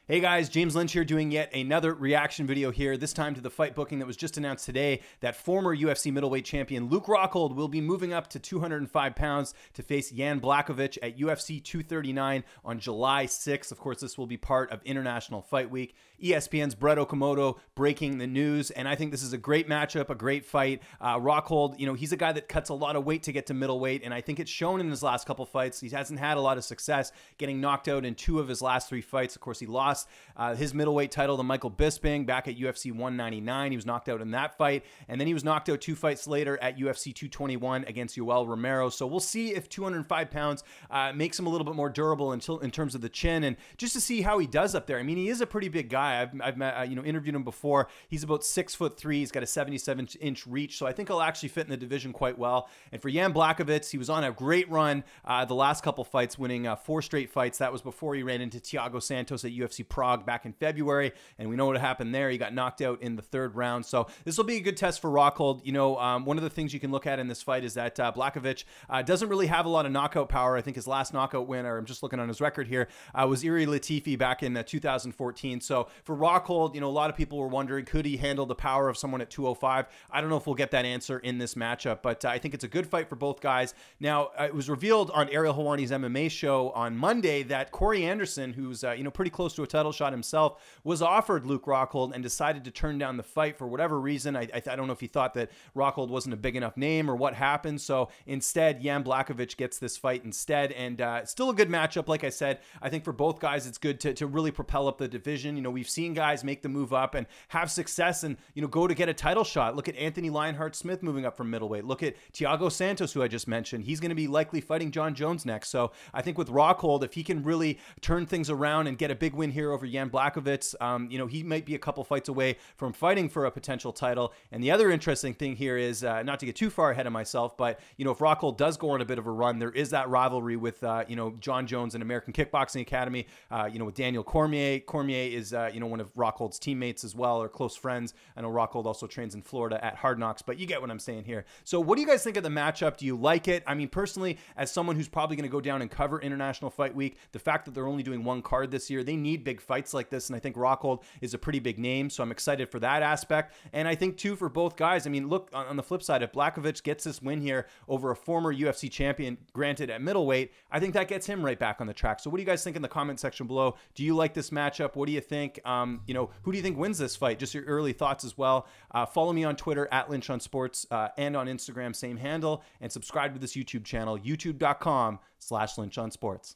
Hey guys, James Lynch here doing yet another reaction video here, this time to the fight booking that was just announced today that former UFC middleweight champion Luke Rockhold will be moving up to 205 pounds to face Jan Błachowicz at UFC 239 on July 6th. Of course, this will be part of International Fight Week. ESPN's Brett Okamoto breaking the news, and I think this is a great matchup, a great fight. Rockhold, he's a guy that cuts a lot of weight to get to middleweight, and I think it's shown in his last couple fights. He hasn't had a lot of success, getting knocked out in 2 of his last 3 fights. Of course, he lost his middleweight title to Michael Bisping back at UFC 199. He was knocked out in that fight, and then he was knocked out 2 fights later at UFC 221 against Yoel Romero. So we'll see if 205 pounds makes him a little bit more durable in terms of the chin, and just to see how he does up there. I mean, he is a pretty big guy. I've met, interviewed him before. He's about 6'3". He's got a 77-inch reach, so I think he'll actually fit in the division quite well. And for Jan Błachowicz, he was on a great run the last couple fights, winning 4 straight fights. That was before he ran into Thiago Santos at UFC Prague back in February, and we know what happened there. He got knocked out in the 3rd round. So this will be a good test for Rockhold. One of the things you can look at in this fight is that Błachowicz doesn't really have a lot of knockout power. I think his last knockout win, or I'm just looking on his record here, was Iri Latifi back in 2014. So for Rockhold, a lot of people were wondering, could he handle the power of someone at 205? I don't know if we'll get that answer in this matchup, but I think it's a good fight for both guys. Now, it was revealed on Ariel Helwani's MMA show on Monday that Corey Anderson, who's pretty close to a title shot himself, was offered Luke Rockhold and decided to turn down the fight for whatever reason. I don't know if he thought that Rockhold wasn't a big enough name or what happened. So instead, Jan Błachowicz gets this fight instead, and still a good matchup. Like I said, I think for both guys, it's good to really propel up the division. We've seen guys make the move up and have success and, go to get a title shot. Look at Anthony Lionheart-Smith moving up from middleweight. Look at Thiago Santos, who I just mentioned. He's going to be likely fighting John Jones next. So I think with Rockhold, if he can really turn things around and get a big win here over Jan Błachowicz, he might be a couple fights away from fighting for a potential title. And the other interesting thing here is, not to get too far ahead of myself, but, if Rockhold does go on a bit of a run, there is that rivalry with, John Jones and American Kickboxing Academy, with Daniel Cormier. Cormier is, one of Rockhold's teammates as well, or close friends. I know Rockhold also trains in Florida at Hard Knocks, but you get what I'm saying here. So what do you guys think of the matchup? Do you like it? I mean, personally, as someone who's probably going to go down and cover International Fight Week, the fact that they're only doing 1 card this year, they need big fights like this, and I think Rockhold is a pretty big name, so I'm excited for that aspect. And I think, too, for both guys, I mean, look, on the flip side, if Błachowicz gets this win here over a former UFC champion, granted at middleweight, I think that gets him right back on the track. So what do you guys think in the comment section below? Do you like this matchup? What do you think? Who do you think wins this fight? Just your early thoughts as well. Follow me on Twitter at Lynch on Sports, and on Instagram, same handle, and subscribe to this YouTube channel, youtube.com/Lynch on Sports.